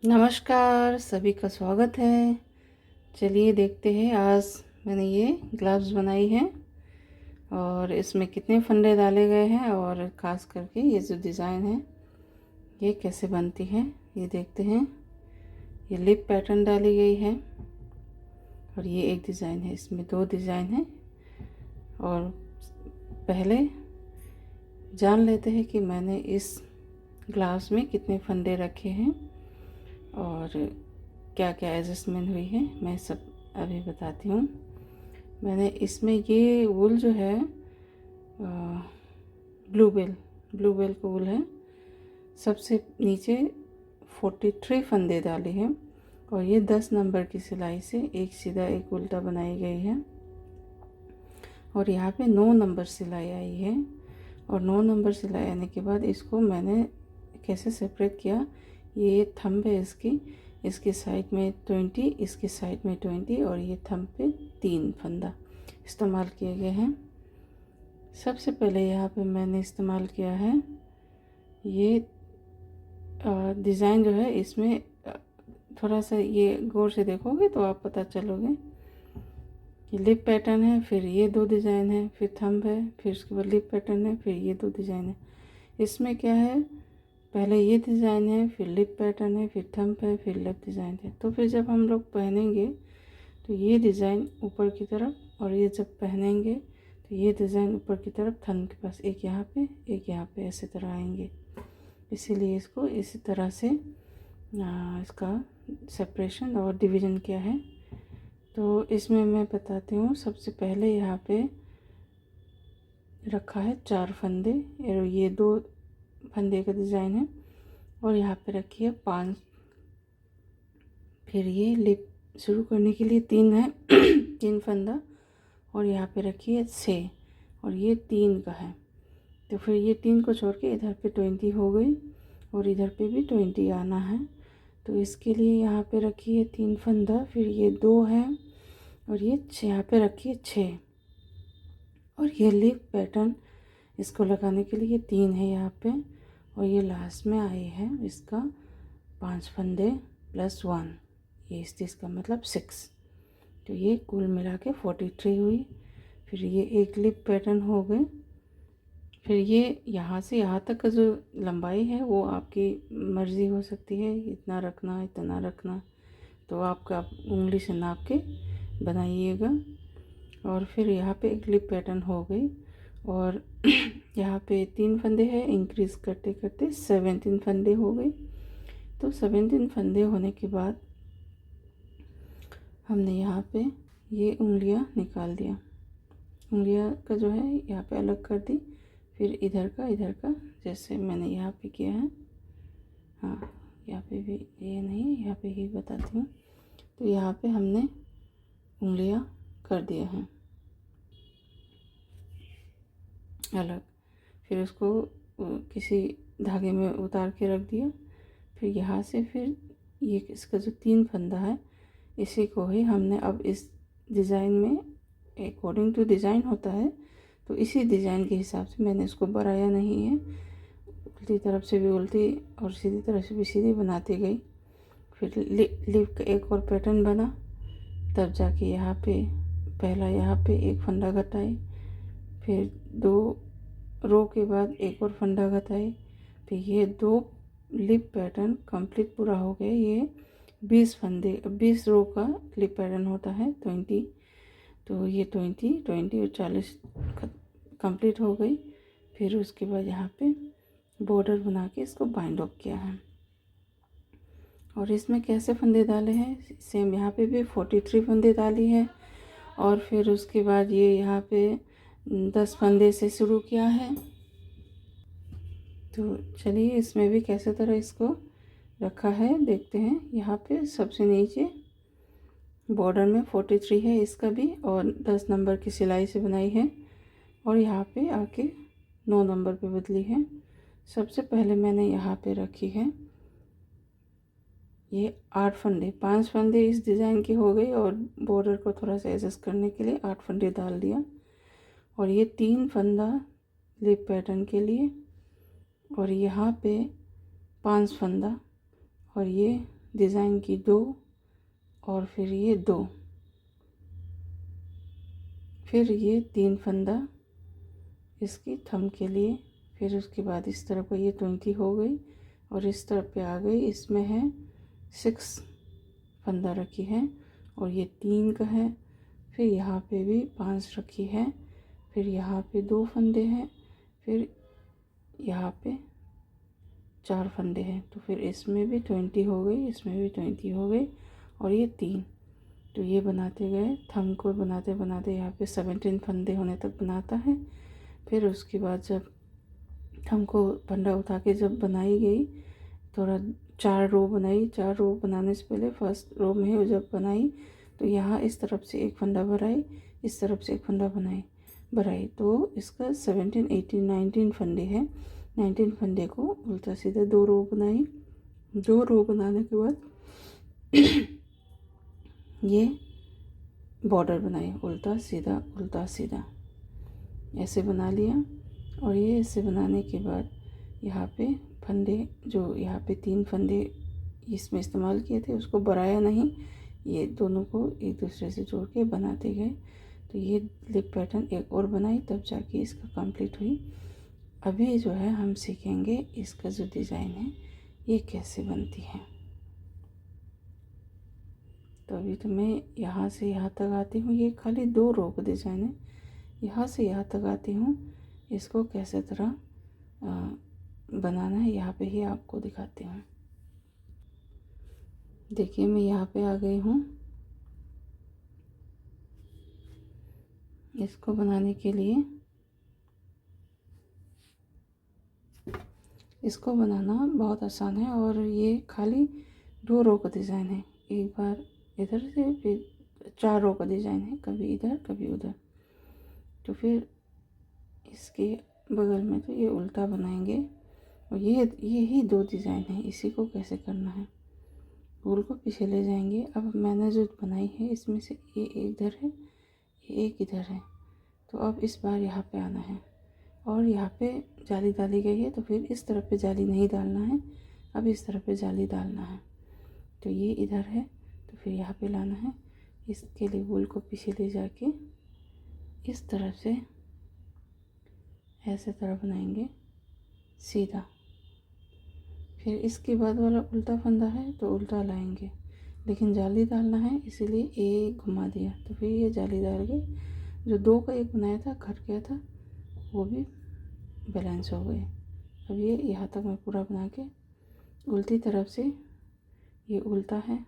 नमस्कार, सभी का स्वागत है। चलिए देखते हैं, आज मैंने ये ग्लव्स बनाई हैं और इसमें कितने फंदे डाले गए हैं और ख़ास करके ये जो डिज़ाइन है ये कैसे बनती है ये देखते हैं। ये लिप पैटर्न डाली गई है और ये एक डिज़ाइन है, इसमें दो डिज़ाइन है। और पहले जान लेते हैं कि मैंने इस ग्लास में कितने फंदे रखे हैं और क्या क्या एडजस्टमेंट हुई है, मैं सब अभी बताती हूँ। मैंने इसमें ये वूल जो है ब्लूबेल का वूल है। सबसे नीचे 43 फंदे डाले हैं और ये 10 नंबर की सिलाई से एक सीधा एक उल्टा बनाई गई है और यहाँ पे 9 नंबर सिलाई आई है। और 9 नंबर सिलाई आने के बाद इसको मैंने कैसे सेपरेट किया, ये थंब है इसकी साइड में 20, इसकी साइड में 20 और ये थंब पे 3 फंदा इस्तेमाल किए गए हैं। सबसे पहले यहाँ पे मैंने इस्तेमाल किया है ये डिज़ाइन जो है, इसमें थोड़ा सा ये गौर से देखोगे तो आप पता चलोगे। ये लिप पैटर्न है, फिर ये दो डिज़ाइन है, फिर थंब है, फिर उसके बाद लिप पैटर्न है, फिर ये दो डिज़ाइन है। इसमें क्या है, पहले ये डिज़ाइन है, फिर लिप पैटर्न है, फिर थंब है, फिर लिप डिज़ाइन है। तो फिर जब हम लोग पहनेंगे तो ये डिज़ाइन ऊपर की तरफ और ये जब पहनेंगे तो ये डिज़ाइन ऊपर की तरफ, थंब के पास एक यहाँ पे एक यहाँ पे ऐसे तरह आएंगे। इसीलिए इसको इसी तरह से इसका सेपरेशन और डिवीज़न किया है। तो इसमें मैं बताती हूँ। सबसे पहले यहाँ पे रखा है 4 फंदे और ये 2 फंदे का डिज़ाइन है और यहाँ पे रखी है 5। फिर ये लिप शुरू करने के लिए 3 है 3 फंदा और यहाँ पे रखी है 6 और ये 3 का है। तो फिर ये 3 को छोड़ के इधर पे 20 हो गई और इधर पे भी 20 आना है। तो इसके लिए यहाँ पे रखी है 3 फंदा, फिर ये 2 है और ये यहाँ पे रखी है 6 और ये लिप पैटर्न इसको लगाने के लिए 3 है यहाँ पे और ये लास्ट में आई है इसका 5 फंदे प्लस 1, ये इसका मतलब 6। तो ये कुल मिला के 43 हुई। फिर ये एक लिप पैटर्न हो गए। फिर ये यहाँ से यहाँ तक का जो लंबाई है वो आपकी मर्ज़ी हो सकती है, इतना रखना इतना रखना, तो आपका उंगली से नाप के बनाइएगा। और फिर यहाँ पे एक लिप पैटर्न हो गई और यहाँ पे 3 फंदे हैं, इंक्रीज़ करते करते 17 फंदे हो गए। तो 17 फंदे होने के बाद हमने यहाँ पे ये उंगलियाँ निकाल दिया, उंगलियाँ का जो है यहाँ पे अलग कर दी। फिर इधर का जैसे मैंने यहाँ पे किया है, हाँ यहाँ पे भी ये नहीं, यहाँ पे ही बताती हूँ। तो यहाँ पे हमने उंगलियाँ कर दिया हैं अलग। फिर उसको किसी धागे में उतार के रख दिया। फिर यहाँ से फिर ये इसका जो 3 फंदा है इसी को ही हमने अब इस डिज़ाइन में, अकॉर्डिंग टू डिज़ाइन होता है, तो इसी डिज़ाइन के हिसाब से मैंने इसको बढ़ाया नहीं है, उल्टी तरफ से भी उल्टी और सीधी तरफ से भी सीधी बनाती गई। फिर लिप का एक और पैटर्न बना, तब जाके यहाँ पे पहला यहाँ पे एक फंदा घटाई, फिर 2 रो के बाद एक और फंदा घटाई। फिर ये 2 लिप पैटर्न कंप्लीट पूरा हो गया। ये 20 फंदे 20 रो का लिप पैटर्न होता है 20। तो ये 20 और 40 कंप्लीट हो गई। फिर उसके बाद यहाँ पे बॉर्डर बना के इसको बाइंड अप किया है। और इसमें कैसे फंदे डाले हैं, सेम यहाँ पे भी 43 फंदे डाली है और फिर उसके बाद ये यहाँ पे 10 फंदे से शुरू किया है। तो चलिए इसमें भी कैसे तरह इसको रखा है देखते हैं। यहाँ पे सबसे नीचे बॉर्डर में 43 है इसका भी और 10 नंबर की सिलाई से बनाई है और यहाँ पे आके 9 नंबर पे बदली है। सबसे पहले मैंने यहाँ पे रखी है ये 8 फंदे, 5 फंदे इस डिज़ाइन की हो गई और बॉर्डर को थोड़ा सा एडजस्ट करने के लिए 8 फंदे डाल दिया। और ये 3 फंदा लिप पैटर्न के लिए और यहाँ पे 5 फंदा और ये डिज़ाइन की 2 और फिर ये 2, फिर ये 3 फंदा इसकी थंब के लिए, फिर उसके बाद इस तरफ ये 20 हो गई और इस तरफ पे आ गई। इसमें है 6 फंदा रखी है और ये 3 का है। फिर यहाँ पे भी 5 रखी है, फिर यहाँ पे 2 फंदे हैं, फिर यहाँ पे 4 फंदे हैं। तो फिर इसमें भी 20 हो गई, इसमें भी 20 हो गई और ये 3। तो ये बनाते गए, थंब को बनाते बनाते यहाँ पे 17 फंदे होने तक बनाता है। फिर उसके बाद जब थंब को फंदा उठा के जब बनाई गई, थोड़ा 4 रो बनाई। 4 रो बनाने से पहले फर्स्ट रो में जब बनाई तो यहाँ इस तरफ से एक फंदा भराई, इस तरफ से एक फंदा भराई। तो इसका 17, 18, 19 फंदे हैं। 19 फंदे को उल्टा सीधा 2 रो बनाई। 2 रो बनाने के बाद ये बॉर्डर बनाई, उल्टा सीधा ऐसे बना लिया। और ये ऐसे बनाने के बाद यहाँ पे फंदे, जो यहाँ पे 3 फंदे इसमें इस्तेमाल किए थे उसको बढ़ाया नहीं, ये दोनों को एक दूसरे से जोड़ के बनाते गए। तो ये लिप पैटर्न एक और बनाई, तब जाके इसका कंप्लीट हुई। अभी जो है हम सीखेंगे इसका जो डिज़ाइन है ये कैसे बनती है। तो अभी तो मैं यहाँ से यहाँ तक आती हूँ, ये खाली 2 रो का डिज़ाइन है। यहाँ से यहाँ तक आती हूँ, इसको कैसे तरह बनाना है यहाँ पे ही आपको दिखाती हूँ। देखिए मैं यहाँ पे आ गई हूँ। इसको बनाने के लिए, इसको बनाना बहुत आसान है और ये खाली 2 रो का डिज़ाइन है। एक बार इधर से फिर 4 रो का डिज़ाइन है, कभी इधर कभी उधर। तो फिर इसके बगल में तो ये उल्टा बनाएंगे और ये ही 2 डिज़ाइन है। इसी को कैसे करना है, फूल को पीछे ले जाएंगे। अब मैंने जो बनाई है इसमें से ये इधर है, ये एक इधर है। तो अब इस बार यहाँ पे आना है और यहाँ पे जाली डाली गई है, तो फिर इस तरफ पे जाली नहीं डालना है, अब इस तरफ पे जाली डालना है। तो ये इधर है, तो फिर यहाँ पे लाना है। इसके लिए वूल को पीछे ले जाके इस तरफ से ऐसे तरह बनाएंगे सीधा। फिर इसके बाद वाला उल्टा फंदा है तो उल्टा लाएंगे, लेकिन जाली डालना है इसीलिए एक घुमा दिया। तो फिर ये जाली डाल के जो 2 का एक बनाया था, घट गया था, वो भी बैलेंस हो गए। अब ये यहाँ तक मैं पूरा बना के उल्टी तरफ से, ये उल्टा है,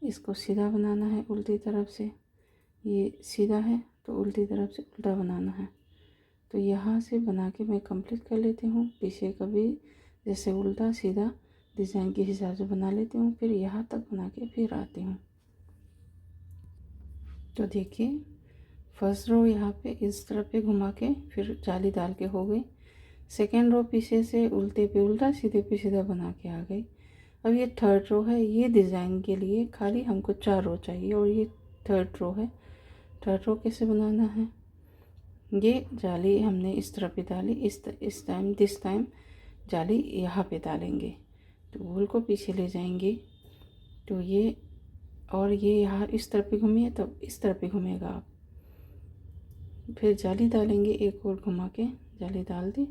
इसको सीधा बनाना है उल्टी तरफ से। ये सीधा है तो उल्टी तरफ से उल्टा बनाना है। तो यहाँ से बना के मैं कंप्लीट कर लेती हूँ। पीछे का भी जैसे उल्टा सीधा डिज़ाइन के हिसाब से बना लेती हूँ, फिर यहाँ तक बना के फिर आती हूँ। तो देखिए फर्स्ट रो यहाँ पे इस तरफ पे घुमा के फिर जाली डाल के हो गई। सेकेंड रो पीछे से उल्टे पे उल्टा, सीधे पे सीधा बना के आ गई। अब ये थर्ड रो है, ये डिज़ाइन के लिए खाली हमको 4 रो चाहिए और ये थर्ड रो है। थर्ड रो कैसे बनाना है, ये जाली हमने इस तरफ पे डाली, दिस टाइम जाली यहाँ पे डालेंगे। तो वूल को पीछे ले जाएंगे, तो ये और ये यहाँ इस तरफ पे घूमिए तो इस तरफ पे घूमेगा आप। फिर जाली डालेंगे, एक और घुमा के जाली डाल दी।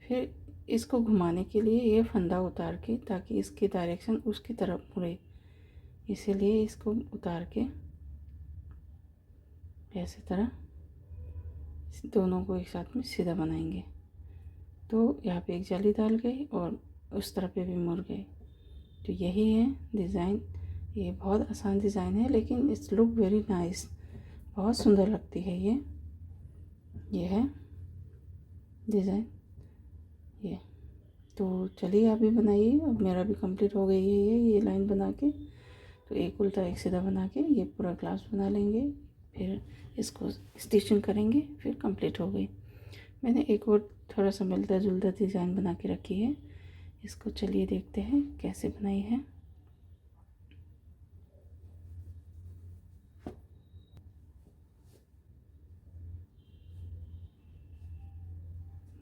फिर इसको घुमाने के लिए ये फंदा उतार के, ताकि इसकी डायरेक्शन उसकी तरफ मुड़े, इसीलिए इसको उतार के ऐसे तरह दोनों को एक साथ में सीधा बनाएंगे। तो यहाँ पे एक जाली डाल गई और उस तरफ पे भी मुड़ गए। तो यही है डिज़ाइन। ये बहुत आसान डिज़ाइन है, लेकिन इट्स लुक वेरी नाइस, बहुत सुंदर लगती है ये है डिज़ाइन ये। तो चलिए आप भी बनाइए। अब मेरा भी कंप्लीट हो गई है ये लाइन बना के। तो एक उल्टा एक सीधा बना के ये पूरा ग्लास बना लेंगे, फिर इसको स्टिचिंग करेंगे, फिर कंप्लीट हो गई। मैंने एक और थोड़ा सा मिलता जुलता डिज़ाइन बना के रखी है, इसको चलिए देखते हैं कैसे बनाई है।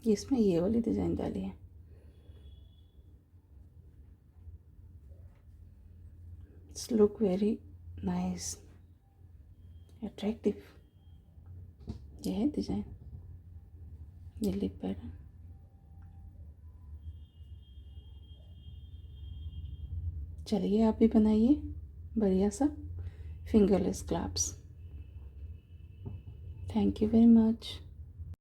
इसमें ये वाली डिज़ाइन डाली है। It's look very nice, attractive. ये है डिज़ाइन, ये लिप पैटर्न। चलिए आप भी बनाइए बढ़िया सा fingerless claps. Thank you very much.